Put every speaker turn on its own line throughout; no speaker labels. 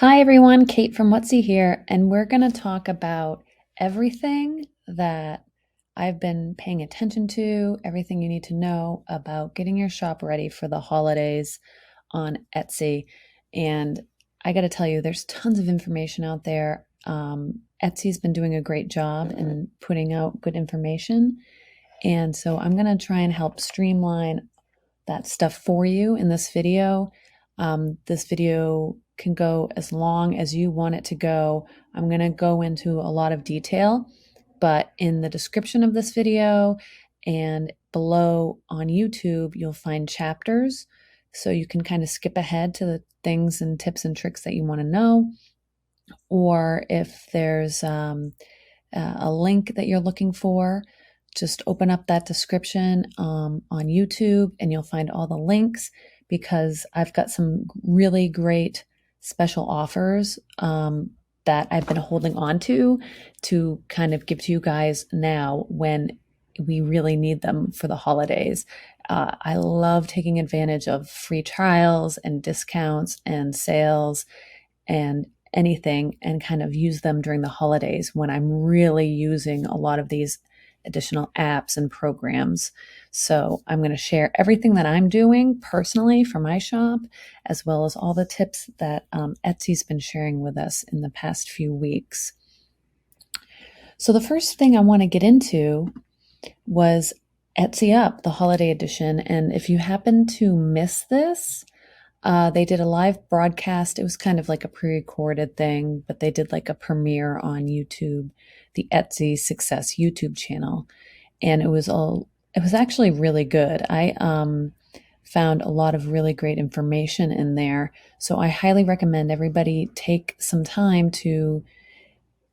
Hi everyone, Kate from Whutsy here, and we're going to talk about everything that I've been paying attention to, everything you need to know about getting your shop ready for the holidays on Etsy. And I got to tell you, there's tons of information out there. Etsy's been doing a great job in putting out good information. And so I'm going to try and help streamline that stuff for you in this video. This video can go as long as you want it to go. I'm going to go into a lot of detail, but in the description of this video and below on YouTube, you'll find chapters. So you can kind of skip ahead to the things and tips and tricks that you want to know. Or if there's a link that you're looking for, just open up that description on YouTube and you'll find all the links because I've got some really great special offers that I've been holding on to kind of give to you guys now when we really need them for the holidays. I love taking advantage of free trials and discounts and sales and anything and kind of use them during the holidays when I'm really using a lot of these additional apps and programs. So I'm going to share everything that I'm doing personally for my shop, as well as all the tips that Etsy's been sharing with us in the past few weeks. So the first thing I want to get into was Etsy Up, the holiday edition. And if you happen to miss this, they did a live broadcast. It was kind of like a pre-recorded thing, but they did like a premiere on YouTube, the Etsy Success YouTube channel, and it was actually really good. I found a lot of really great information in there, so I highly recommend everybody take some time to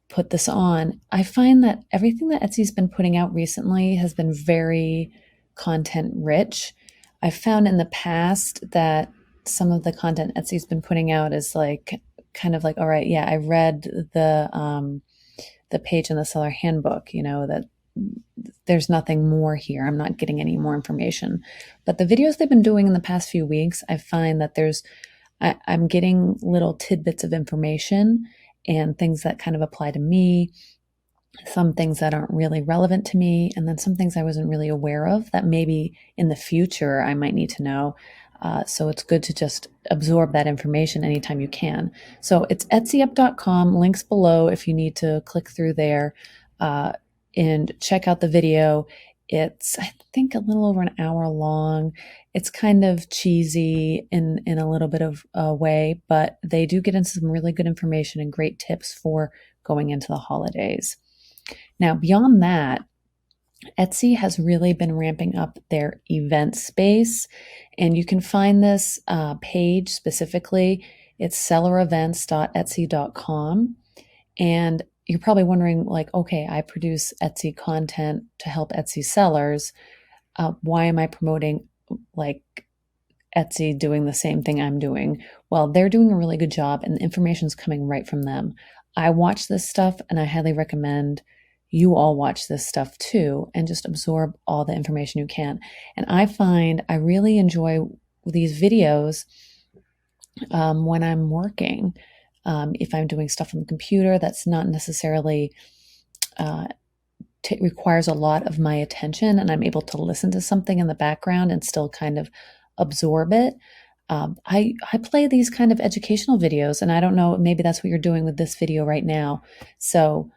put this on. I find that everything that Etsy's been putting out recently has been very content rich. I've found in the past that some of the content Etsy's been putting out is like kind of like, all right, yeah, I read the page in the seller handbook, that there's nothing more here. I'm not getting any more information. But the videos they've been doing in the past few weeks, I find that I'm getting little tidbits of information and things that kind of apply to me, some things that aren't really relevant to me, and then some things I wasn't really aware of that maybe in the future I might need to know. So it's good to just absorb that information anytime you can. So it's etsyup.com, links below if you need to click through there and check out the video. It's, I think, a little over an hour long. It's kind of cheesy in a little bit of a way, but they do get into some really good information and great tips for going into the holidays. Now, beyond that, Etsy has really been ramping up their event space, and you can find this page specifically. It's sellerevents.etsy.com, and you're probably wondering, like, okay, I produce Etsy content to help Etsy sellers. Why am I promoting like Etsy doing the same thing I'm doing? Well, they're doing a really good job, and the information's coming right from them. I watch this stuff, and I highly recommend you all watch this stuff too and just absorb all the information you can. And I find I really enjoy these videos when I'm working. If I'm doing stuff on the computer that's not necessarily requires a lot of my attention and I'm able to listen to something in the background and still kind of absorb it. I play these kind of educational videos, and I don't know, maybe that's what you're doing with this video right now. So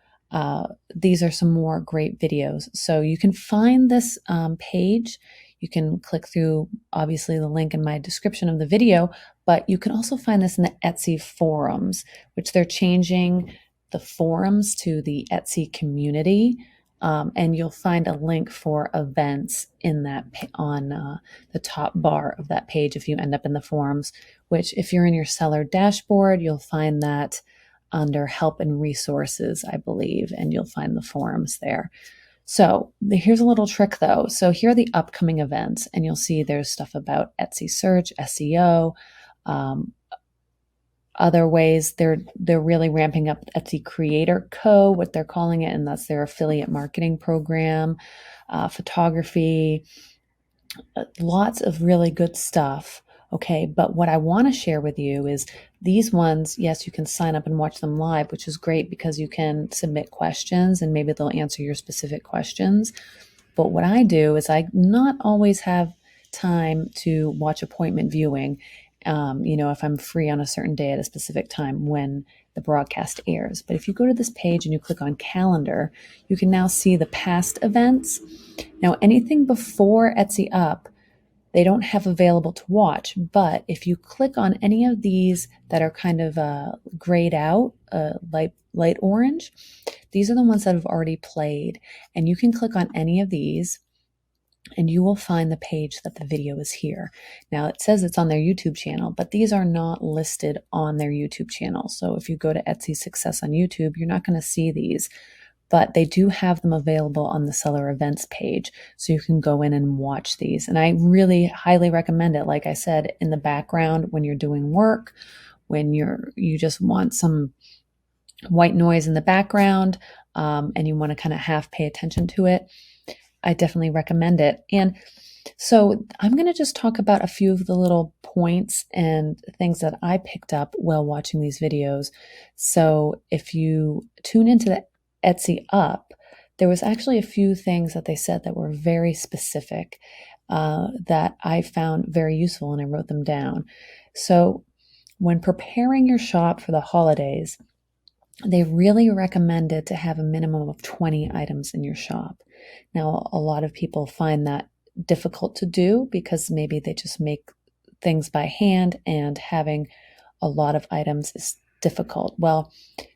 these are some more great videos. So you can find this page. You can click through, obviously, the link in my description of the video, but you can also find this in the Etsy forums, which they're changing the forums to the Etsy community. And you'll find a link for events in that on the top bar of that page if you end up in the forums, which if you're in your seller dashboard, you'll find that under help and resources, I believe, and you'll find the forums there. So here's a little trick though. So here are the upcoming events, and you'll see there's stuff about Etsy search, SEO, other ways. They're really ramping up Etsy Creator Co., what they're calling it, and that's their affiliate marketing program, photography, lots of really good stuff Okay, but what I want to share with you is these ones, yes, you can sign up and watch them live, which is great because you can submit questions and maybe they'll answer your specific questions. But what I do is I not always have time to watch appointment viewing, if I'm free on a certain day at a specific time when the broadcast airs. But if you go to this page and you click on calendar, you can now see the past events. Now, anything before Etsy Up, they don't have available to watch. But if you click on any of these that are kind of grayed out, light orange, these are the ones that have already played. And you can click on any of these and you will find the page that the video is here. Now it says it's on their YouTube channel, but these are not listed on their YouTube channel. So if you go to Etsy Success on YouTube, you're not going to see these, but they do have them available on the seller events page. So you can go in and watch these. And I really highly recommend it. Like I said, in the background, when you're doing work, when you just want some white noise in the background, and you want to kind of half pay attention to it, I definitely recommend it. And so I'm going to just talk about a few of the little points and things that I picked up while watching these videos. So if you tune into the Etsy Up, there was actually a few things that they said that were very specific, that I found very useful, and I wrote them down. So when preparing your shop for the holidays, they really recommended to have a minimum of 20 items in your shop. Now, a lot of people find that difficult to do because maybe they just make things by hand and having a lot of items is difficult. Well,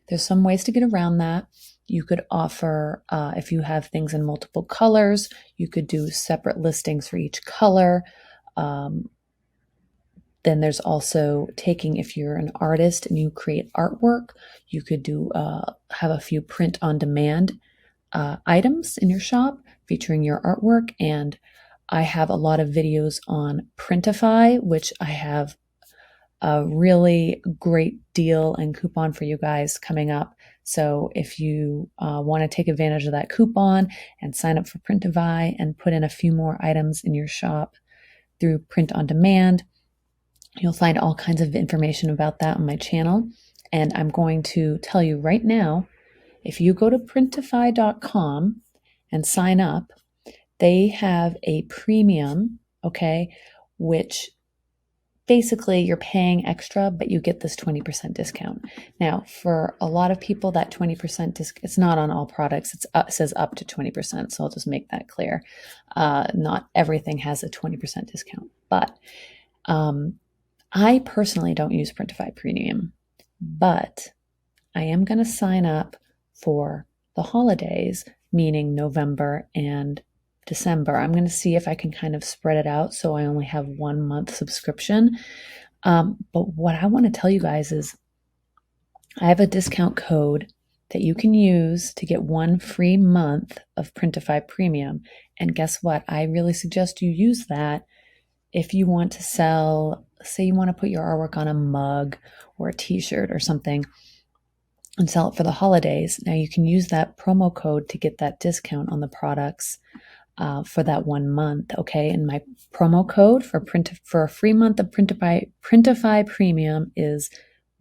there's some ways to get around that. You could offer, if you have things in multiple colors, you could do separate listings for each color. Then there's also taking, if you're an artist and you create artwork, you could do have a few print on demand items in your shop featuring your artwork. And I have a lot of videos on Printify, which I have a really great deal and coupon for you guys coming up. So if you want to take advantage of that coupon and sign up for Printify and put in a few more items in your shop through print on demand, you'll find all kinds of information about that on my channel. And I'm going to tell you right now, if you go to printify.com and sign up, they have a premium, okay, which basically you're paying extra, but you get this 20% discount. Now, for a lot of people, that 20% discount, it's not on all products. It says up to 20%, so I'll just make that clear. Not everything has a 20% discount, but I personally don't use Printify Premium, but I am going to sign up for the holidays, meaning November and December. I'm going to see if I can kind of spread it out so I only have 1 month subscription. But what I want to tell you guys is I have a discount code that you can use to get 1 free month of Printify Premium. And guess what? I really suggest you use that if you want to sell, say you want to put your artwork on a mug or a t-shirt or something and sell it for the holidays. Now you can use that promo code to get that discount on the products for that 1 month, okay? And my promo code for a free month of Printify Premium is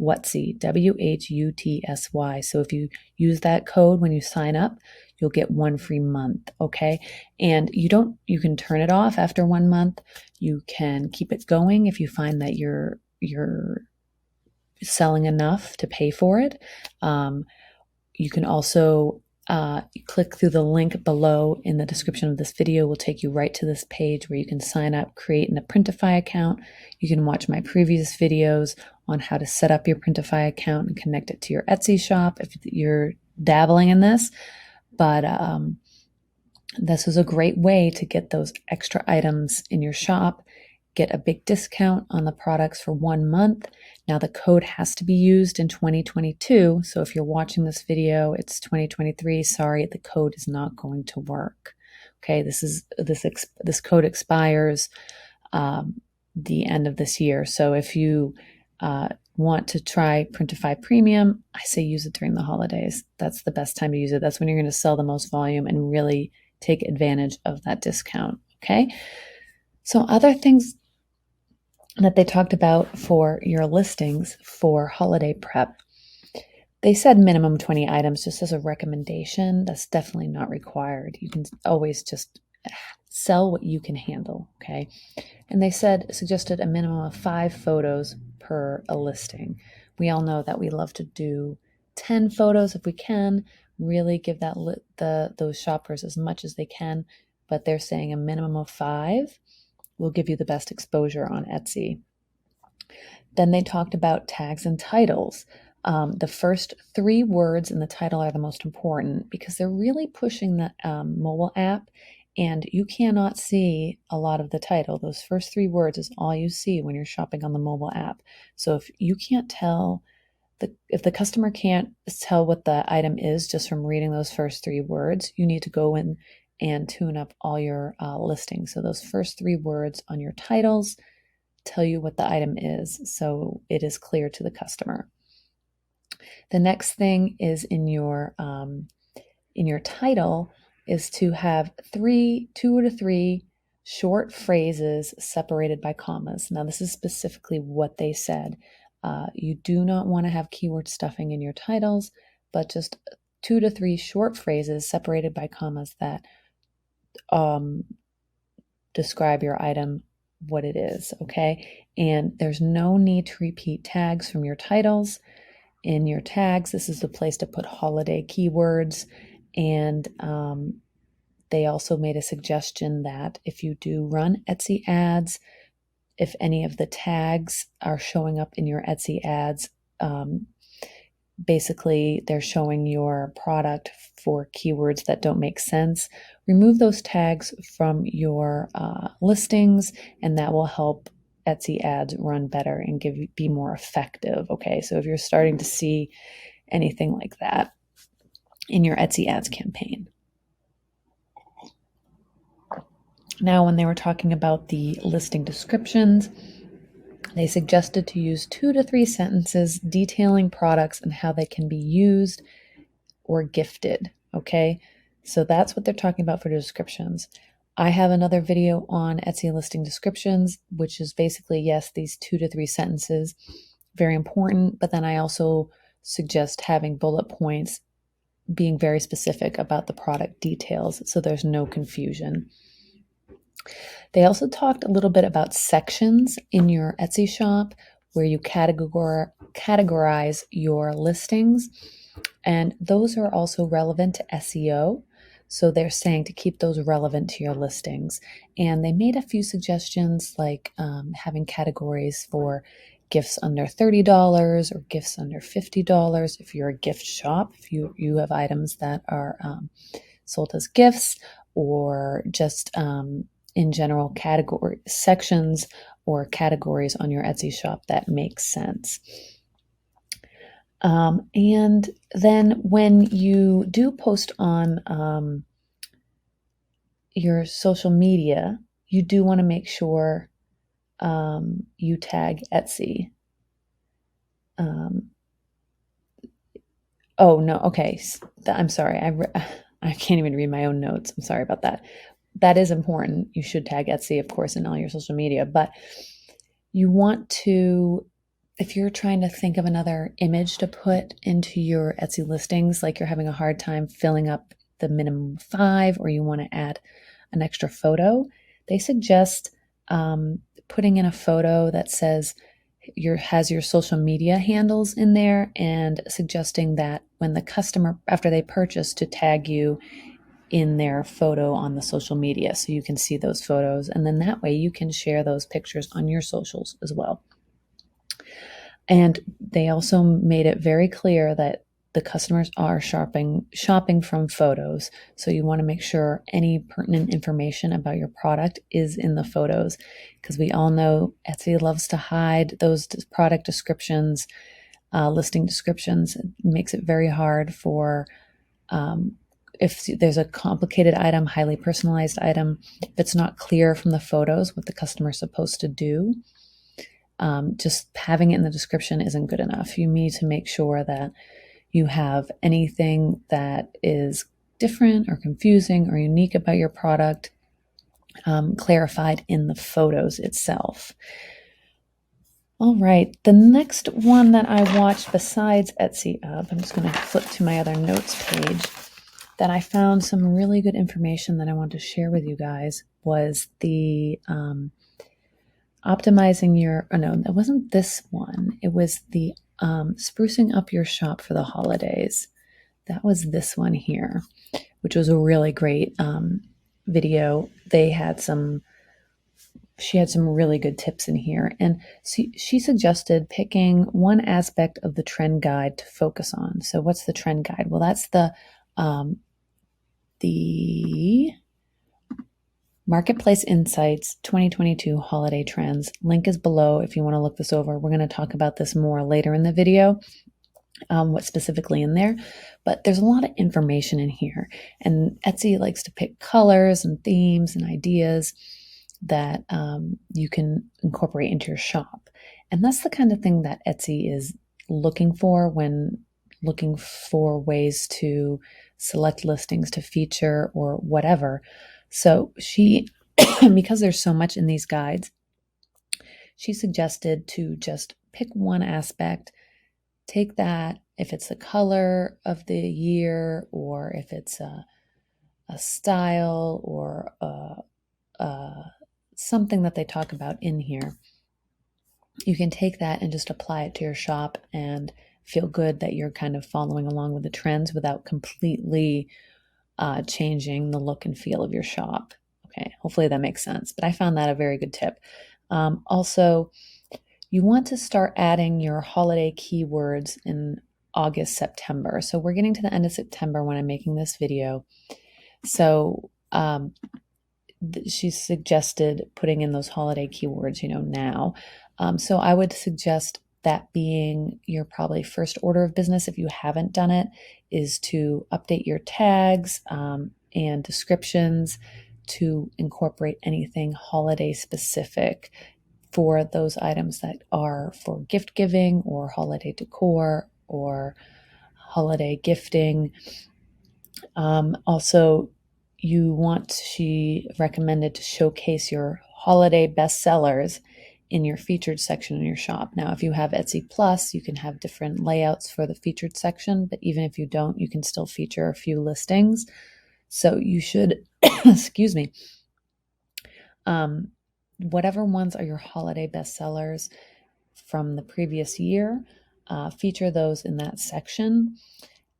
Whutsy, Whutsy. So if you use that code when you sign up, you'll get 1 free month, okay? And you can turn it off after 1 month. You can keep it going if you find that you're selling enough to pay for it. You can also click through the link below in the description of this video. Will take you right to this page where you can sign up, create a Printify account. You can watch my previous videos on how to set up your Printify account and connect it to your Etsy shop if you're dabbling in this. But this is a great way to get those extra items in your shop, get a big discount on the products for 1 month. Now the code has to be used in 2022. So if you're watching this video, it's 2023. Sorry, the code is not going to work. Okay, this code expires the end of this year. So if you want to try Printify Premium, I say use it during the holidays. That's the best time to use it. That's when you're going to sell the most volume and really take advantage of that discount. Okay. So other things that they talked about for your listings for holiday prep. They said minimum 20 items just as a recommendation. That's definitely not required. You can always just sell what you can handle, okay? And they suggested a minimum of 5 photos per a listing. We all know that we love to do 10 photos if we can, really give those shoppers as much as they can, but they're saying a minimum of 5 will give you the best exposure on Etsy. Then they talked about tags and titles. The first 3 words in the title are the most important because they're really pushing the mobile app, and you cannot see a lot of the title. Those first 3 words is all you see when you're shopping on the mobile app. So if you can't tell, if the customer can't tell what the item is just from reading those first 3 words, you need to go in and tune up all your listings. So those first 3 words on your titles tell you what the item is, so it is clear to the customer. The next thing is in your title is to have 2 to 3 short phrases separated by commas. Now, this is specifically what they said. You do not want to have keyword stuffing in your titles, but just 2 to 3 short phrases separated by commas that describe your item, what it is, okay? And there's no need to repeat tags from your titles. In your tags, this is the place to put holiday keywords. And they also made a suggestion that if you do run Etsy ads, if any of the tags are showing up in your Etsy ads, basically they're showing your product for keywords that don't make sense, remove those tags from your listings, and that will help Etsy ads run better and be more effective. Okay, so if you're starting to see anything like that in your Etsy ads campaign. Now, when they were talking about the listing descriptions, they suggested to use 2 to 3 sentences detailing products and how they can be used or gifted. Okay, so that's what they're talking about for the descriptions. I have another video on Etsy listing descriptions, which is basically, yes, these 2 to 3 sentences, very important, but then I also suggest having bullet points, being very specific about the product details so there's no confusion. They also talked a little bit about sections in your Etsy shop where you categorize your listings, and those are also relevant to SEO. So they're saying to keep those relevant to your listings. And they made a few suggestions like having categories for gifts under $30 or gifts under $50 if you're a gift shop, if you have items that are sold as gifts, or just in general category sections or categories on your Etsy shop that make sense. And then when you do post on your social media, you do want to make sure you tag Etsy. Oh, no, okay. I'm sorry. I can't even read my own notes. I'm sorry about that. That is important. You should tag Etsy, of course, in all your social media, but you want to, if you're trying to think of another image to put into your Etsy listings, like you're having a hard time filling up the minimum 5, or you want to add an extra photo, they suggest putting in a photo that says has your social media handles in there, and suggesting that when the customer, after they purchase, to tag you in their photo on the social media so you can see those photos, and then that way you can share those pictures on your socials as well. And they also made it very clear that the customers are shopping from photos, so you want to make sure any pertinent information about your product is in the photos, because we all know Etsy loves to hide those product descriptions, listing descriptions. It makes it very hard for if there's a complicated item, highly personalized item, if it's not clear from the photos what the customer's supposed to do, just having it in the description isn't good enough. You need to make sure that you have anything that is different or confusing or unique about your product clarified in the photos itself. All right, the next one that I watched besides Etsy Up, I'm just going to flip to my other notes page, that I found some really good information that I wanted to share with you guys was the optimizing your, oh no, it wasn't this one. It was the sprucing up your shop for the holidays. That was this one here, which was a really great video. She had some really good tips in here. And she suggested picking one aspect of the trend guide to focus on. So what's the trend guide? Well, that's the Marketplace Insights 2022 Holiday Trends. Link is below if you want to look this over. We're going to talk about this more later in the video, what's specifically in there. But there's a lot of information in here. And Etsy likes to pick colors and themes and ideas that you can incorporate into your shop. And that's the kind of thing that Etsy is looking for when looking for ways to select listings to feature or whatever. So she, because there's so much in these guides, she suggested to just pick one aspect, take that, if it's the color of the year, or if it's a style, or something that they talk about in here, you can take that and just apply it to your shop and feel good that you're kind of following along with the trends without completely changing the look and feel of your shop. Okay, hopefully that makes sense. But I found that a very good tip. Also, you want to start adding your holiday keywords in August, September. So we're getting to the end of September when I'm making this video. So she suggested putting in those holiday keywords, now. So I would suggest that being your probably first order of business, if you haven't done it, is to update your tags and descriptions to incorporate anything holiday specific for those items that are for gift giving or holiday decor or holiday gifting. Also, she recommended to showcase your holiday bestsellers in your featured section in your shop. Now, if you have Etsy Plus, you can have different layouts for the featured section, but even if you don't, you can still feature a few listings. So you should, excuse me, whatever ones are your holiday bestsellers from the previous year, feature those in that section.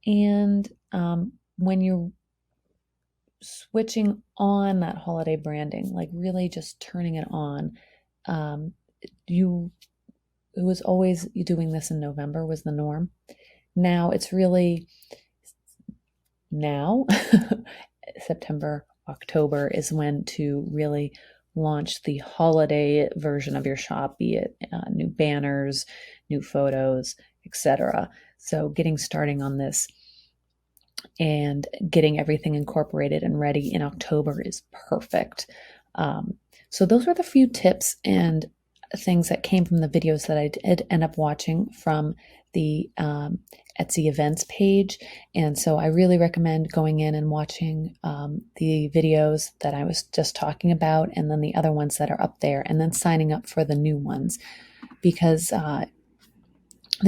And when you're switching on that holiday branding, like really just turning it on, it was always doing this in November was the norm. Now it's really September, October is when to really launch the holiday version of your shop, be it new banners, new photos, etc. So getting starting on this and getting everything incorporated and ready in October is perfect. So those were the few tips and things that came from the videos that I did end up watching from the Etsy events page. And so I really recommend going in and watching the videos that I was just talking about, and then the other ones that are up there, and then signing up for the new ones, because there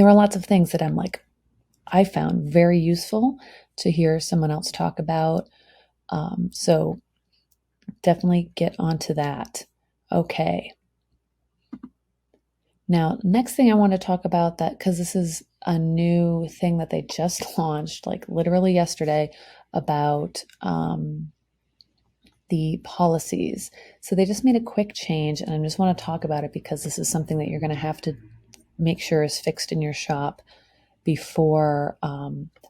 are lots of things that I found very useful to hear someone else talk about. So definitely get onto that. Okay. Now, next thing I want to talk about, that because this is a new thing that they just launched, like literally yesterday, about the policies. So they just made a quick change, and I just want to talk about it because this is something that you're going to have to make sure is fixed in your shop before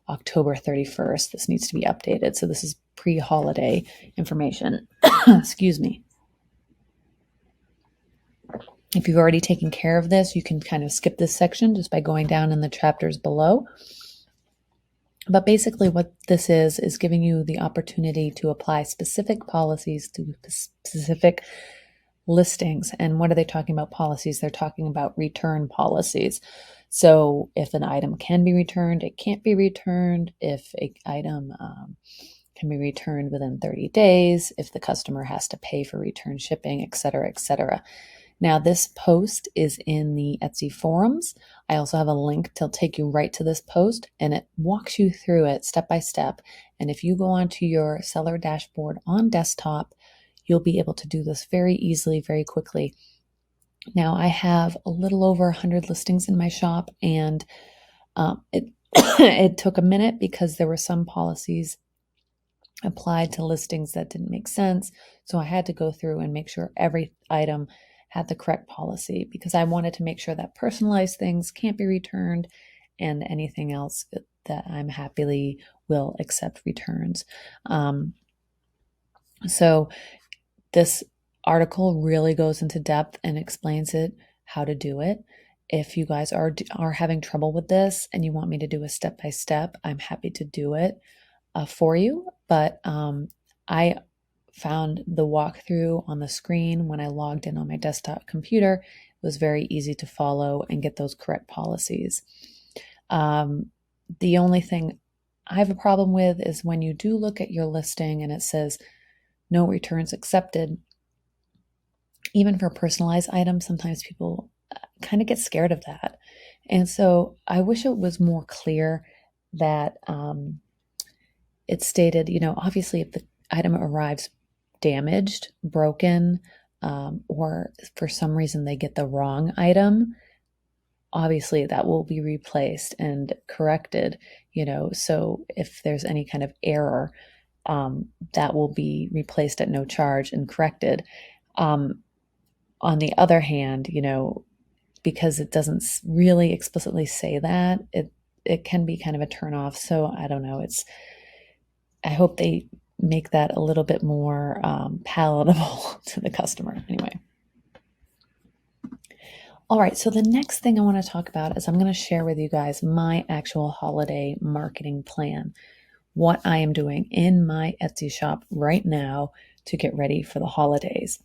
October 31st. This needs to be updated. So this is pre-holiday information. Excuse me. If you've already taken care of this, you can kind of skip this section just by going down in the chapters below. But basically what this is giving you the opportunity to apply specific policies to specific listings. And what are they talking about policies? They're talking about return policies. So if an item can be returned, it can't be returned. If an item can be returned within 30 days, if the customer has to pay for return shipping, et cetera, et cetera. Now, this post is in the Etsy forums. I also have a link to take you right to this post, and it walks you through it step by step. And if you go onto your seller dashboard on desktop, you'll be able to do this very easily, very quickly. Now, I have a little over 100 listings in my shop, and it it took a minute because there were some policies applied to listings that didn't make sense. So I had to go through and make sure every item had the correct policy because I wanted to make sure that personalized things can't be returned and anything else that I'm happily will accept returns. So this article really goes into depth and explains it, how to do it. If you guys are having trouble with this and you want me to do a step by step, I'm happy to do it for you. But I found the walkthrough on the screen when I logged in on my desktop computer. It was very easy to follow and get those correct policies. The only thing I have a problem with is when you do look at your listing and it says no returns accepted. Even for personalized items, sometimes people kind of get scared of that. And so I wish it was more clear that it stated, obviously if the item arrives damaged, broken, or for some reason they get the wrong item, obviously that will be replaced and corrected, so if there's any kind of error, that will be replaced at no charge and corrected. On the other hand, because it doesn't really explicitly say that, it can be kind of a turnoff. So I don't know. I hope they make that a little bit more palatable to the customer. Anyway. All right. So the next thing I want to talk about is I'm going to share with you guys my actual holiday marketing plan, what I am doing in my Etsy shop right now to get ready for the holidays.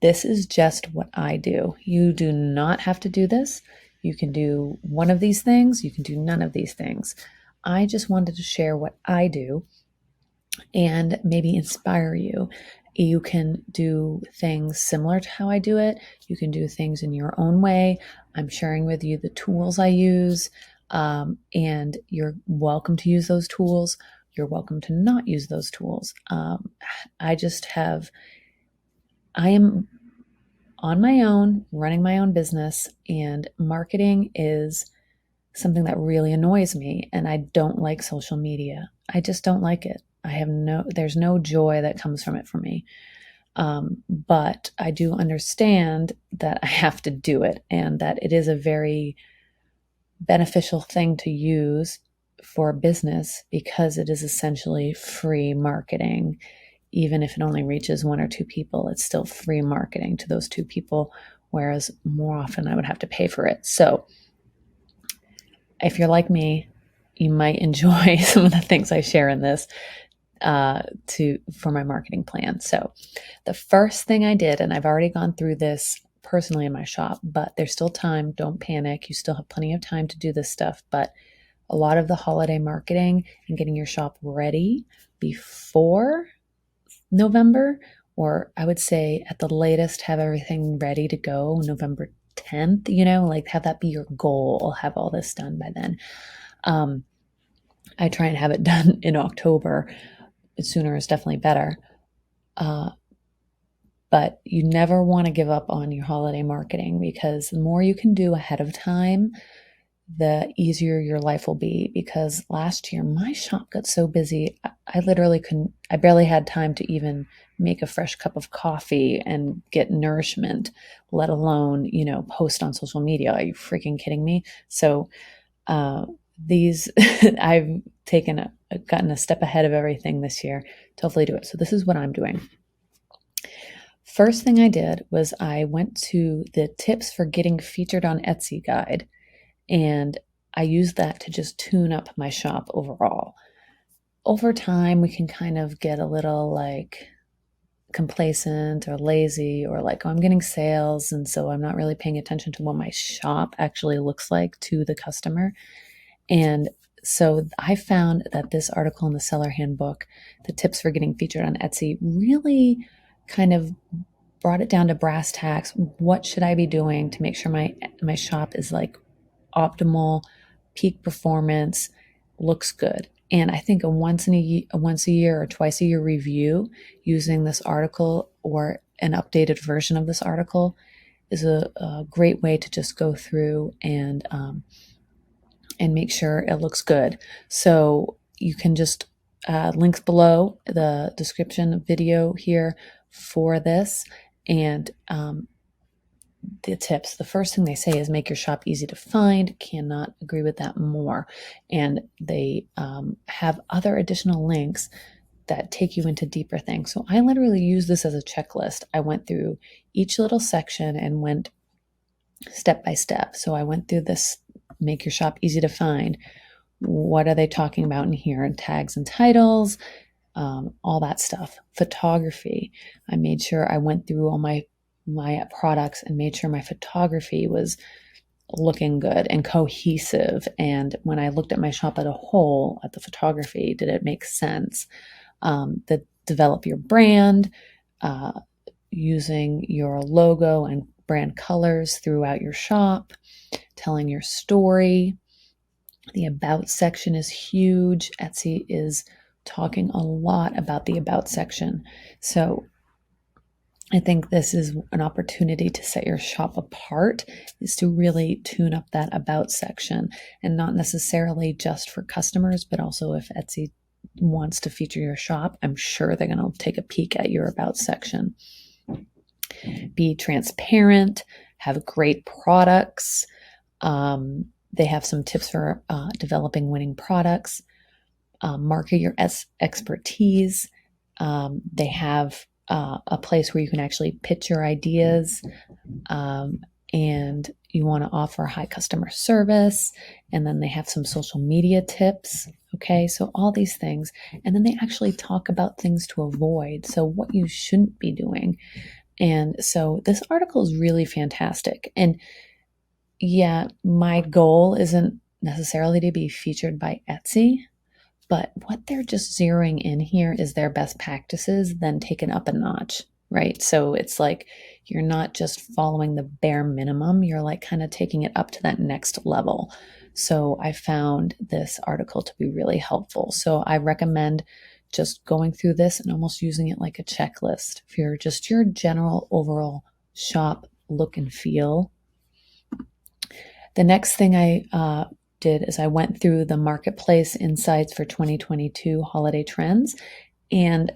This is just what I do. You do not have to do this. You can do one of these things. You can do none of these things. I just wanted to share what I do and maybe inspire you. You can do things similar to how I do it. You can do things in your own way. I'm sharing with you the tools I use, and you're welcome to use those tools. You're welcome to not use those tools. I am on my own, running my own business, and marketing is something that really annoys me, and I don't like social media. I just don't like it. There's no joy that comes from it for me. But I do understand that I have to do it and that it is a very beneficial thing to use for business because it is essentially free marketing. Even if it only reaches one or two people, it's still free marketing to those two people, whereas more often I would have to pay for it. So if you're like me, you might enjoy some of the things I share in this for my marketing plan. So the first thing I did, and I've already gone through this personally in my shop, but there's still time. Don't panic. You still have plenty of time to do this stuff. But a lot of the holiday marketing and getting your shop ready before November, or I would say at the latest, have everything ready to go November 10th, like have that be your goal. I'll have all this done by then. I try and have it done in October. Sooner is definitely better. But you never want to give up on your holiday marketing because the more you can do ahead of time, the easier your life will be. Because last year, my shop got so busy, I barely had time to even make a fresh cup of coffee and get nourishment, let alone, post on social media. Are you freaking kidding me? So, I've gotten a step ahead of everything this year to hopefully do it. So this is what I'm doing. First thing I did was I went to the tips for getting featured on Etsy guide, and I used that to just tune up my shop overall. Over time, we can kind of get a little complacent or lazy or oh, I'm getting sales, and so I'm not really paying attention to what my shop actually looks like to the customer. And so I found that this article in the Seller Handbook, the tips for getting featured on Etsy, really kind of brought it down to brass tacks. What should I be doing to make sure my shop is like optimal, peak performance, looks good? And I think a once a year or twice a year review using this article or an updated version of this article is a great way to just go through and make sure it looks good. So you can just links below the description video here for this. And the tips, the first thing they say is make your shop easy to find. Cannot agree with that more. And they have other additional links that take you into deeper things. So I literally use this as a checklist. I went through each little section and went step by step. So I went through this, make your shop easy to find. What are they talking about in here? And tags and titles, all that stuff. Photography. I made sure I went through all my products and made sure my photography was looking good and cohesive. And when I looked at my shop as a whole, at the photography, did it make sense? Develop your brand, using your logo and brand colors throughout your shop, telling your story. The about section is huge. Etsy is talking a lot about the about section. So I think this is an opportunity to set your shop apart, is to really tune up that about section, and not necessarily just for customers, but also if Etsy wants to feature your shop, I'm sure they're going to take a peek at your about section. Be transparent, have great products. They have some tips for developing winning products. Market your expertise. They have a place where you can actually pitch your ideas, and you want to offer high customer service. And then they have some social media tips. Okay, so all these things. And then they actually talk about things to avoid. So what you shouldn't be doing. And so this article is really fantastic. And yeah, my goal isn't necessarily to be featured by Etsy, but what they're just zeroing in here is their best practices, then taken up a notch, right? So it's like you're not just following the bare minimum, you're like kind of taking it up to that next level. So I found this article to be really helpful. So I recommend just going through this and almost using it like a checklist for your general overall shop look and feel. The next thing I did is I went through the marketplace insights for 2022 holiday trends, and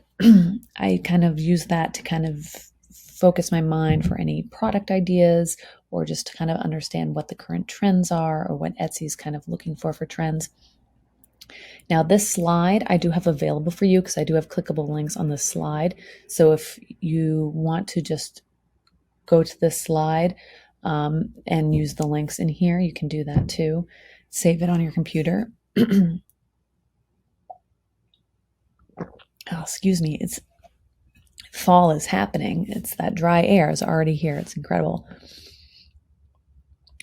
I kind of used that to kind of focus my mind for any product ideas, or just to kind of understand what the current trends are, or what Etsy's kind of looking for trends. Now this slide I do have available for you because I do have clickable links on this slide. So if you want to just go to this slide and use the links in here, you can do that too. Save it on your computer. Oh, excuse me. It's fall is happening. It's that dry air is already here. It's incredible.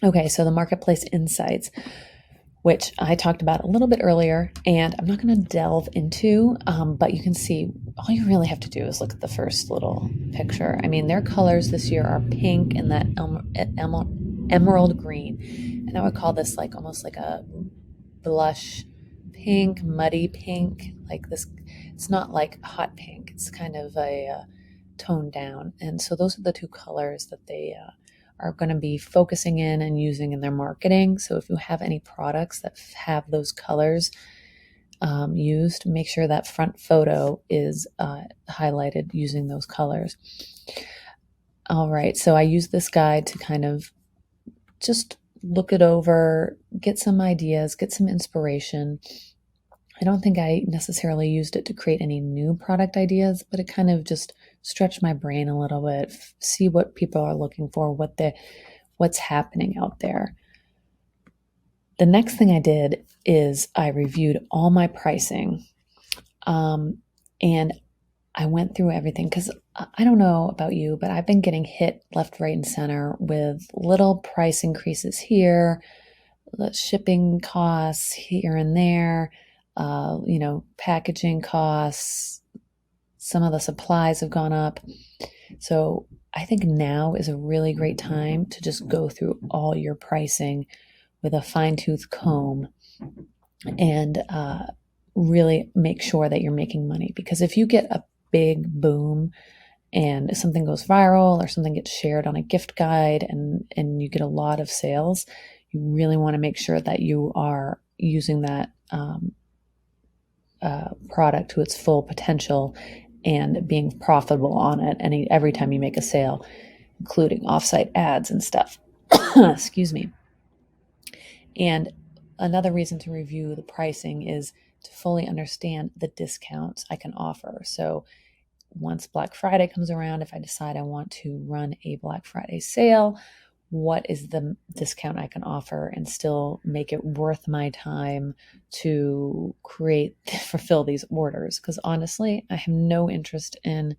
Okay, so the marketplace insights, which I talked about a little bit earlier, and I'm not going to delve into, but you can see all you really have to do is look at the first little picture. I mean, their colors this year are pink and that emerald green, and I would call this like almost like a blush pink, muddy pink, like this. It's not like hot pink. It's kind of a toned down, and so those are the two colors that they are going to be focusing in and using in their marketing. So if you have any products that have those colors used, make sure that front photo is highlighted using those colors. All right, so I use this guide to kind of just look it over, get some ideas, get some inspiration. I don't think I necessarily used it to create any new product ideas, but it kind of just stretched my brain a little bit, see what people are looking for, what's happening out there. The next thing I did is I reviewed all my pricing, and I went through everything because I don't know about you, but I've been getting hit left, right, and center with little price increases here, the shipping costs here and there, packaging costs. Some of the supplies have gone up. So I think now is a really great time to just go through all your pricing with a fine-tooth comb and really make sure that you're making money. Because if you get a big boom and something goes viral or something gets shared on a gift guide and you get a lot of sales, you really want to make sure that you are using that product to its full potential and being profitable on it every time you make a sale, including offsite ads and stuff. Excuse me. And another reason to review the pricing is to fully understand the discounts I can offer. So once Black Friday comes around, if I decide I want to run a Black Friday sale, what is the discount I can offer and still make it worth my time to fulfill these orders? Because honestly, I have no interest in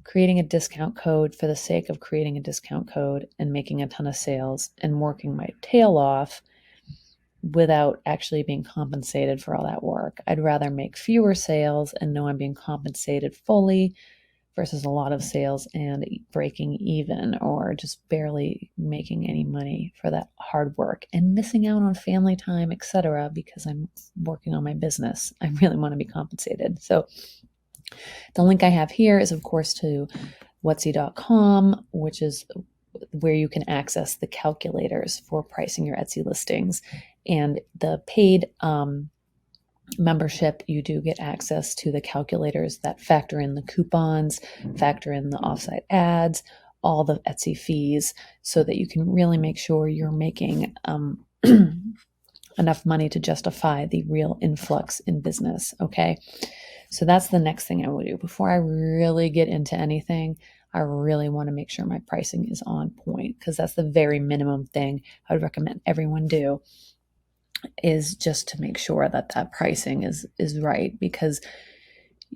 creating a discount code for the sake of creating a discount code and making a ton of sales and working my tail off without actually being compensated for all that work. I'd rather make fewer sales and know I'm being compensated fully versus a lot of sales and breaking even or just barely making any money for that hard work and missing out on family time, etc., because I'm working on my business. I really want to be compensated. So the link I have here is, of course, to Whutsy.com, which is where you can access the calculators for pricing your Etsy listings. And the paid membership, you do get access to the calculators that factor in the coupons, factor in the offsite ads, all the Etsy fees, so that you can really make sure you're making enough money to justify the real influx in business. Okay. So that's the next thing I will do. Before I really get into anything, I really want to make sure my pricing is on point, because that's the very minimum thing I would recommend everyone do, is just to make sure that that pricing is right. Because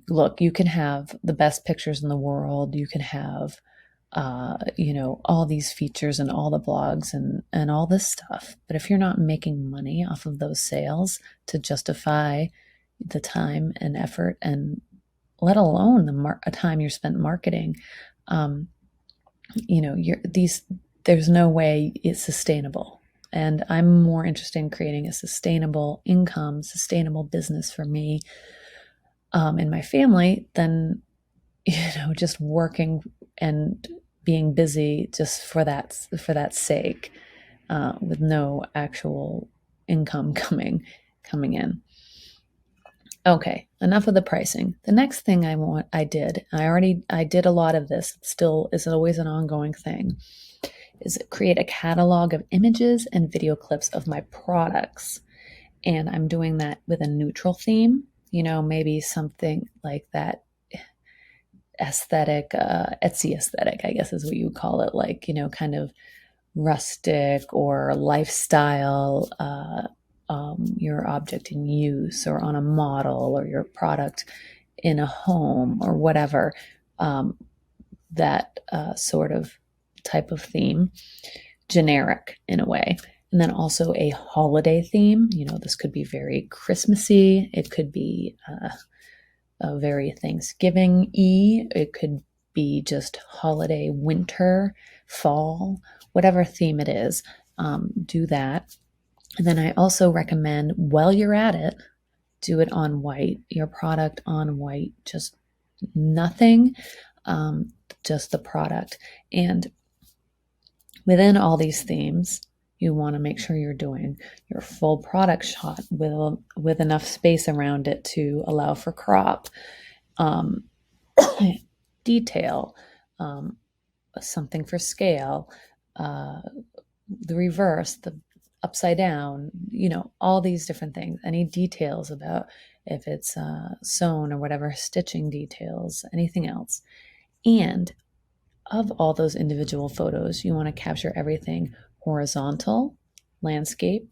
look, you can have the best pictures in the world, you can have all these features and all the blogs and all this stuff, but if you're not making money off of those sales to justify the time and effort, and let alone the time you're spent marketing, there's no way it's sustainable. And I'm more interested in creating a sustainable income, sustainable business for me and my family than just working and being busy just for that sake, with no actual income coming in. Okay, enough of the pricing. The next thing I did a lot of this, still is always an ongoing thing, is create a catalog of images and video clips of my products. And I'm doing that with a neutral theme, maybe something like that aesthetic, Etsy aesthetic, I guess is what you would call it, like, kind of rustic or lifestyle, your object in use or on a model or your product in a home or whatever, that sort of type of theme, generic in a way. And then also a holiday theme. This could be very Christmassy. It could be very Thanksgiving-y. It could be just holiday, winter, fall, whatever theme it is. Do that. And then I also recommend, while you're at it, do it on white, your product on white, just nothing, just the product. And within all these themes, you want to make sure you're doing your full product shot with enough space around it to allow for crop, detail, something for scale, the reverse, the upside down, all these different things, any details about if it's sewn or whatever, stitching details, anything else. And of all those individual photos, you want to capture everything horizontal, landscape,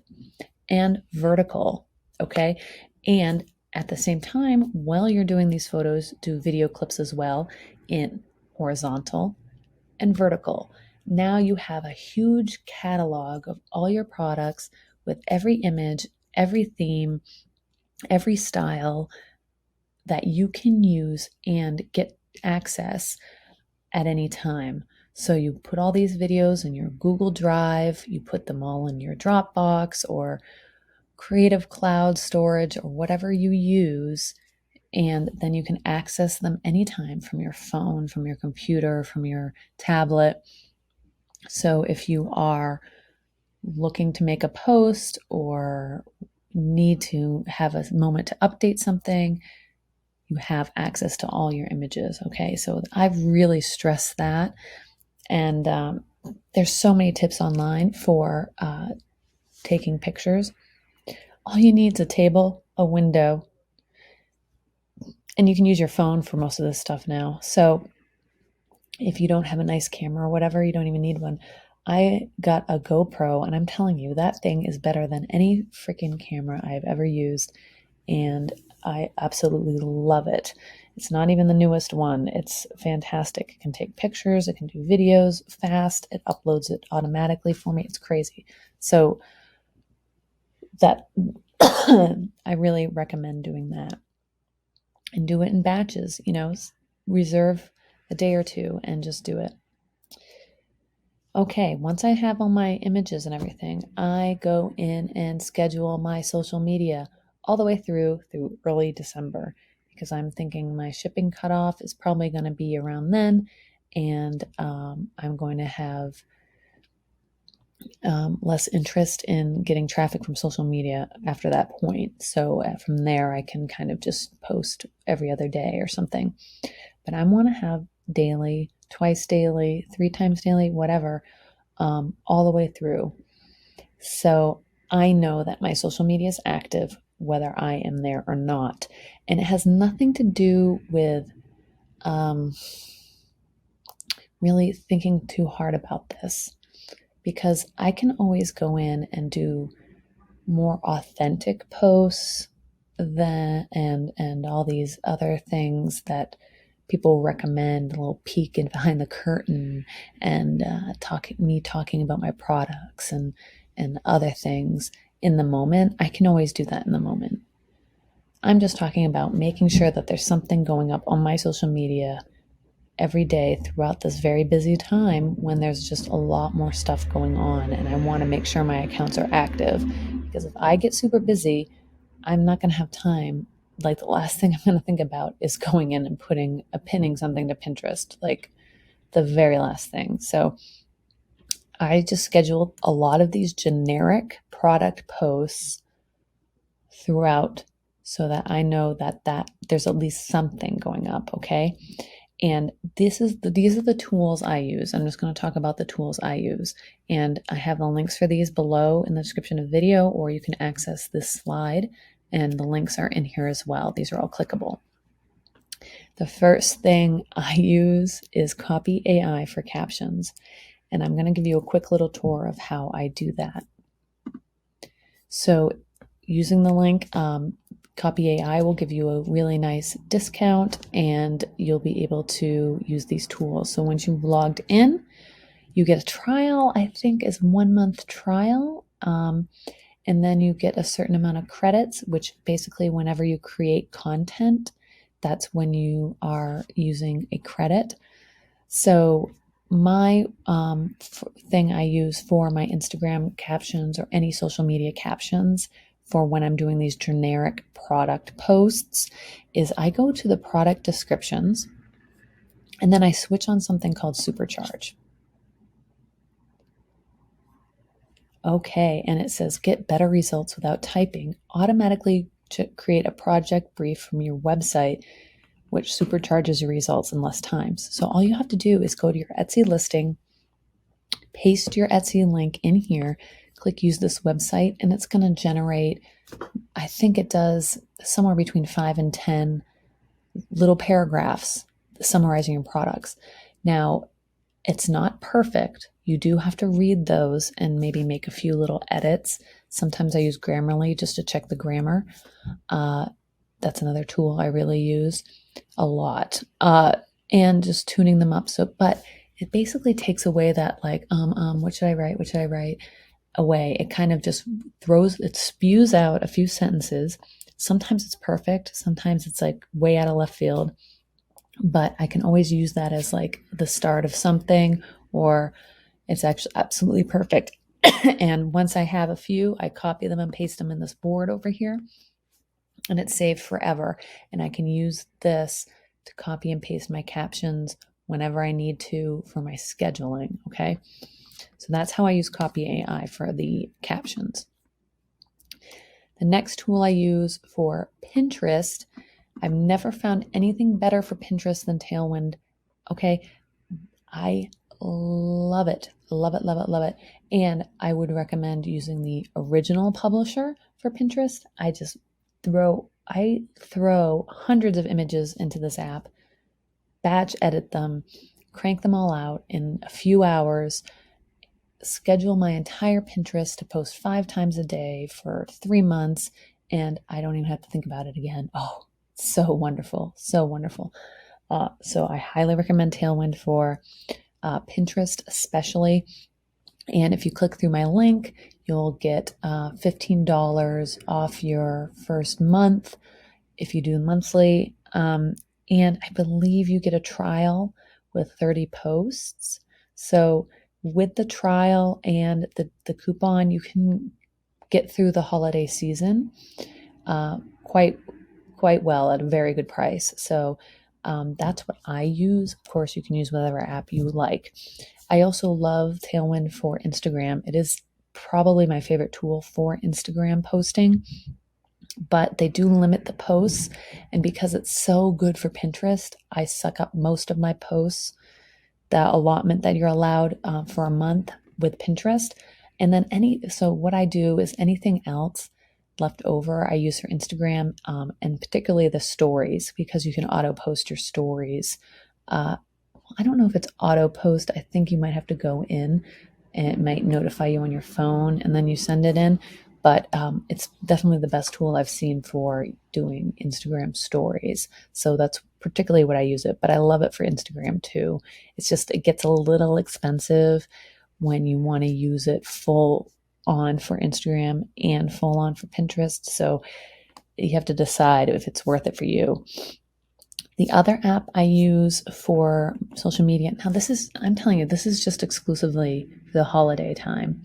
and vertical, okay? And at the same time, while you're doing these photos, do video clips as well in horizontal and vertical. Now you have a huge catalog of all your products with every image, every theme, every style that you can use and get access at any time. So you put all these videos in your Google Drive, you put them all in your Dropbox or Creative Cloud storage or whatever you use, and then you can access them anytime from your phone, from your computer, from your tablet. So if you are looking to make a post or need to have a moment to update something, you have access to all your images. Okay, so I've really stressed that. And there's so many tips online for taking pictures. All you need is a table, a window, and you can use your phone for most of this stuff now. So if you don't have a nice camera or whatever, you don't even need one. I got a GoPro, and I'm telling you, that thing is better than any freaking camera I've ever used, and I absolutely love it. It's not even the newest one. It's fantastic. It can take pictures, it can do videos fast, it uploads it automatically for me. It's crazy. So that I really recommend doing that. And do it in batches, reserve a day or two and just do it. Okay, once I have all my images and everything, I go in and schedule my social media all the way through early December, because I'm thinking my shipping cutoff is probably going to be around then, and I'm going to have less interest in getting traffic from social media after that point. So from there, I can kind of just post every other day or something. But I want to have daily, twice daily, 3 times daily, whatever, all the way through. So I know that my social media is active, whether I am there or not. And it has nothing to do with really thinking too hard about this, because I can always go in and do more authentic posts and all these other things that people recommend, a little peek in behind the curtain, and talking about my products and other things in the moment. I can always do that in the moment. I'm just talking about making sure that there's something going up on my social media every day throughout this very busy time when there's just a lot more stuff going on, and I want to make sure my accounts are active, because if I get super busy, I'm not going to have time. Like, the last thing I'm going to think about is going in and pinning something to Pinterest, like the very last thing. So I just schedule a lot of these generic product posts throughout so that I know that there's at least something going up. Okay. And these are the tools I use. I'm just going to talk about the tools I use. And I have the links for these below in the description of the video, or you can access this slide, and the links are in here as well. These are all clickable. The first thing I use is Copy AI for captions. And I'm going to give you a quick little tour of how I do that. So using the link, Copy AI will give you a really nice discount, and you'll be able to use these tools. So once you've logged in, you get a trial. I think is 1 month trial. And then you get a certain amount of credits, which basically whenever you create content, that's when you are using a credit. So my thing I use for my Instagram captions or any social media captions for when I'm doing these generic product posts is I go to the product descriptions, and then I switch on something called Supercharge. Okay, and it says get better results without typing. Automatically create a project brief from your website, which supercharges your results in less times. So all you have to do is go to your Etsy listing, paste your Etsy link in here, click use this website, and it's going to generate, I think it does somewhere between 5 and 10 little paragraphs summarizing your products. Now, it's not perfect. You do have to read those and maybe make a few little edits. Sometimes I use Grammarly just to check the grammar. That's another tool I really use a lot. And just tuning them up. But it basically takes away that what should I write? What should I write? Away. It kind of just spews out a few sentences. Sometimes it's perfect. Sometimes it's like way out of left field. but I can always use that as like the start of something, or it's actually absolutely perfect. And once I have a few, I copy them and paste them in this board over here, and it's saved forever. And I can use this to copy and paste my captions whenever I need to for my scheduling. Okay. So that's how I use Copy AI for the captions. The next tool I use for Pinterest, I've never found anything better for Pinterest than Tailwind. Okay. I love it. Love it, love it, love it. And I would recommend using the original publisher for Pinterest. I throw hundreds of images into this app, batch edit them, crank them all out in a few hours, schedule my entire Pinterest to post 5 times a day for 3 months, and I don't even have to think about it again. Oh, so wonderful. So wonderful. So I highly recommend Tailwind for Pinterest especially. And if you click through my link, you'll get $15 off your first month if you do monthly. And I believe you get a trial with 30 posts. So with the trial and the coupon, you can get through the holiday season quite well at a very good price. So that's what I use. Of course, you can use whatever app you like. I also love Tailwind for Instagram. It is probably my favorite tool for Instagram posting, but they do limit the posts. And because it's so good for Pinterest, I suck up most of my posts, the allotment that you're allowed for a month with Pinterest. And then so what I do is anything else left over, I use for Instagram, and particularly the stories, because you can auto post your stories. I don't know if it's auto post. I think you might have to go in and it might notify you on your phone and then you send it in. But it's definitely the best tool I've seen for doing Instagram stories. So that's particularly what I use it. But I love it for Instagram too. It's just, it gets a little expensive when you want to use it full on for Instagram and full on for Pinterest. So you have to decide if it's worth it for you. The other app I use for social media, now I'm telling you, this is just exclusively the holiday time.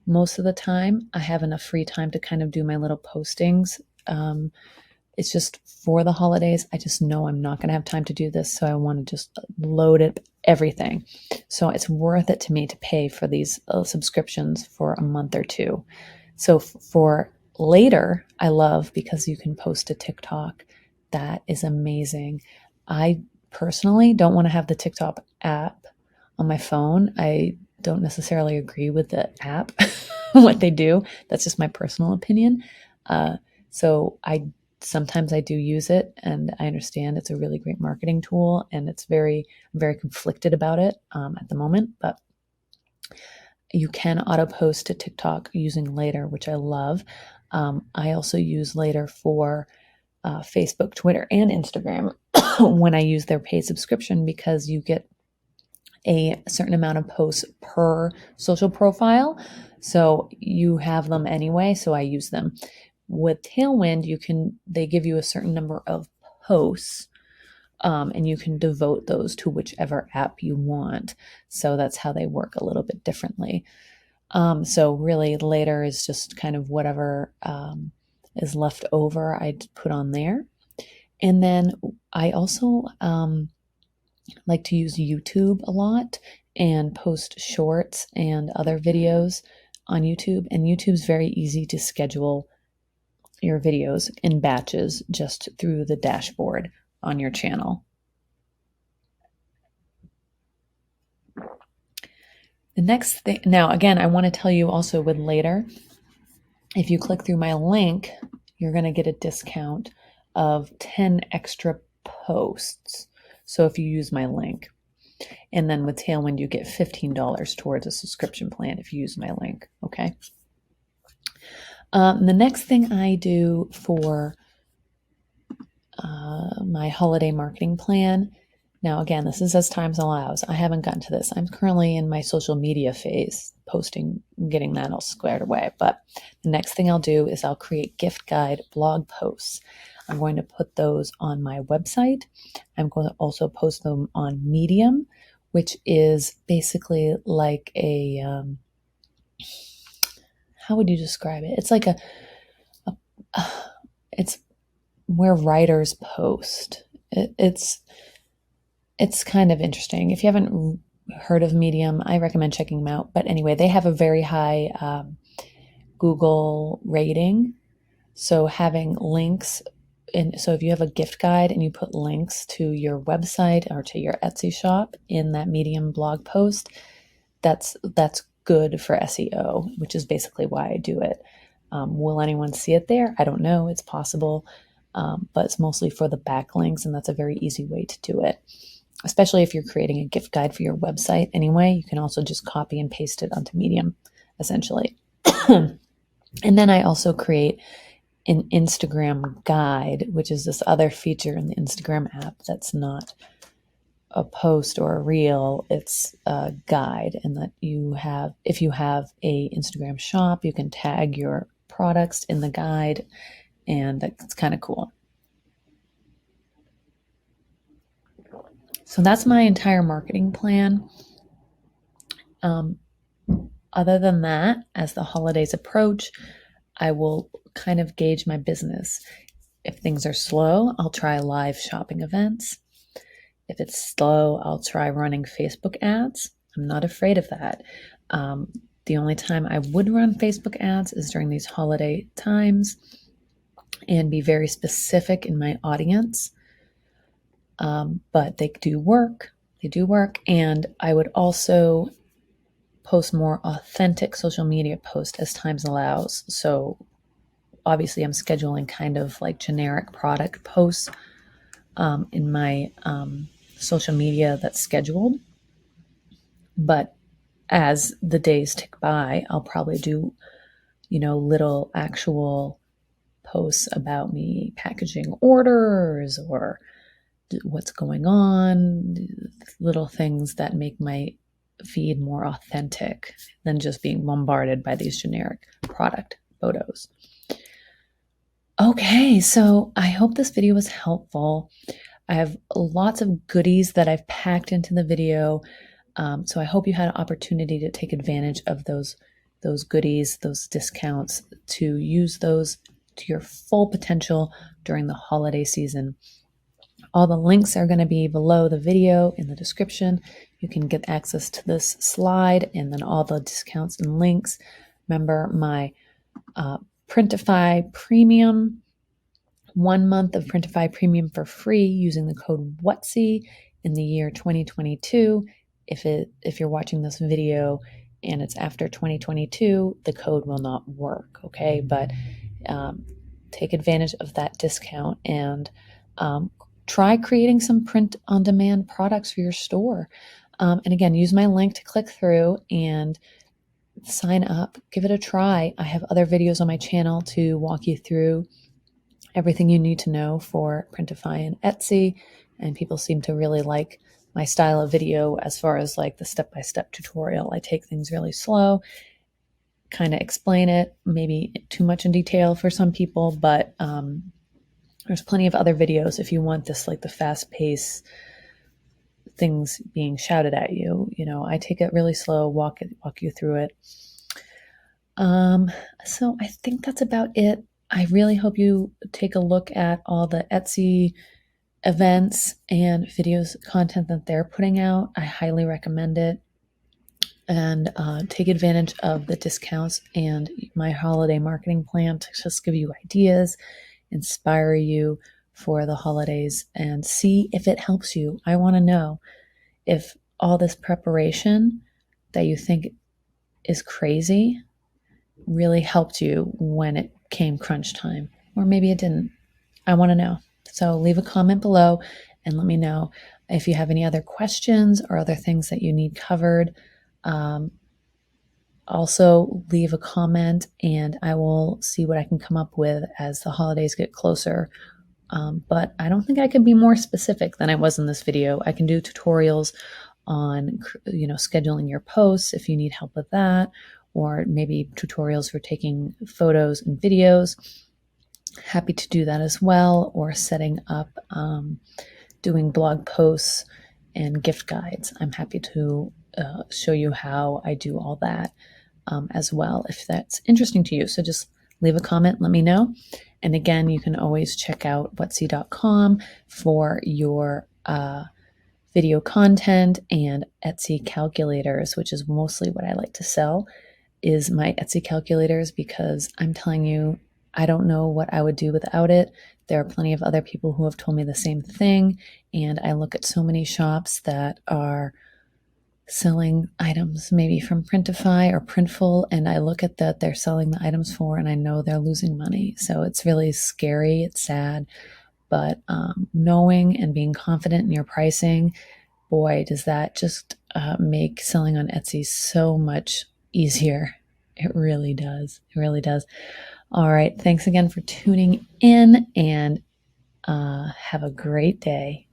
Most of the time, I have enough free time to kind of do my little postings. It's just for the holidays. I just know I'm not going to have time to do this, so I want to just load it, everything. So it's worth it to me to pay for these subscriptions for a month or two. So for later, I love because you can post to TikTok. That is amazing. I personally don't want to have the TikTok app on my phone. I don't necessarily agree with the app, what they do. That's just my personal opinion. So sometimes I do use it, and I understand it's a really great marketing tool, and I'm very conflicted about it at the moment, but you can auto post to TikTok using Later, which I love. I also use Later for Facebook, Twitter, and Instagram when I use their paid subscription, because you get a certain amount of posts per social profile. So you have them anyway, so I use them. With Tailwind, they give you a certain number of posts, and you can devote those to whichever app you want. So that's how they work a little bit differently. So really Later is just kind of whatever is left over, I'd put on there. And then I also like to use YouTube a lot and post shorts and other videos on YouTube. And YouTube's very easy to schedule your videos in batches just through the dashboard on your channel. The next thing, now again, I want to tell you also with Later, if you click through my link, you're going to get a discount of 10 extra posts. So if you use my link, and then with Tailwind, you get $15 towards a subscription plan if you use my link. Okay. The next thing I do for my holiday marketing plan Now, again, this is as time allows. I haven't gotten to this. I'm currently in my social media phase, posting, getting that all squared away. But the next thing I'll do is I'll create gift guide blog posts. I'm going to put those on my website. I'm going to also post them on Medium, which is basically like a, how would you describe it? It's like it's where writers post. It's kind of interesting. If you haven't heard of Medium, I recommend checking them out. But anyway, they have a very high Google rating. So having links, so if you have a gift guide and you put links to your website or to your Etsy shop in that Medium blog post, that's good for SEO, which is basically why I do it. Will anyone see it there? I don't know. It's possible, but it's mostly for the backlinks, and that's a very easy way to do it. Especially if you're creating a gift guide for your website anyway, you can also just copy and paste it onto Medium, essentially. And then I also create an Instagram guide, which is this other feature in the Instagram app that's not a post or a reel, it's a guide. And that you have, if you have a Instagram shop, you can tag your products in the guide, and that's kind of cool. So that's my entire marketing plan. Other than that, as the holidays approach, I will kind of gauge my business. If things are slow, I'll try live shopping events. If it's slow, I'll try running Facebook ads. I'm not afraid of that. The only time I would run Facebook ads is during these holiday times and be very specific in my audience. But they do work. They do work. And I would also post more authentic social media posts as time allows. So obviously I'm scheduling kind of like generic product posts in my social media that's scheduled. But as the days tick by, I'll probably do, little actual posts about me packaging orders or what's going on, little things that make my feed more authentic than just being bombarded by these generic product photos. Okay, so I hope this video was helpful. I have lots of goodies that I've packed into the video, so I hope you had an opportunity to take advantage of those goodies, those discounts, to use those to your full potential during the holiday season. All the links are going to be below the video in the description. You can get access to this slide and then all the discounts and links. Remember my Printify Premium, 1 month of Printify Premium for free using the code Whutsy in the year 2022. If you're watching this video and it's after 2022, the code will not work, okay? But take advantage of that discount and try creating some print-on-demand products for your store. And again, use my link to click through and sign up. Give it a try. I have other videos on my channel to walk you through everything you need to know for Printify and Etsy. And people seem to really like my style of video as far as like the step-by-step tutorial. I take things really slow, kind of explain it, maybe too much in detail for some people, but there's plenty of other videos if you want this, like the fast pace things being shouted at you. I take it really slow, walk you through it. So I think that's about it. I really hope you take a look at all the Etsy events and videos content that they're putting out. I highly recommend it. And take advantage of the discounts and my holiday marketing plan to just give you ideas, inspire you for the holidays, and see if it helps you. I want to know if all this preparation that you think is crazy really helped you when it came crunch time, or maybe it didn't. I want to know. So leave a comment below and let me know if you have any other questions or other things that you need covered. Also leave a comment and I will see what I can come up with as the holidays get closer But I don't think I could be more specific than I was in this video. I can do tutorials on, scheduling your posts if you need help with that, or maybe tutorials for taking photos and videos. Happy to do that as well, or setting up, doing blog posts and gift guides. I'm happy to show you how I do all that as well, if that's interesting to you. So just leave a comment, let me know. And again, you can always check out Whutsy.com for your video content, and Etsy calculators, which is mostly what I like to sell, is my Etsy calculators, because I'm telling you, I don't know what I would do without it. There are plenty of other people who have told me the same thing, and I look at so many shops that are selling items maybe from Printify or Printful, and I look at that they're selling the items for, and I know they're losing money. So it's really scary, it's sad, but knowing and being confident in your pricing, boy, does that just make selling on Etsy so much easier. It really does. It really does. All right. Thanks again for tuning in, and have a great day.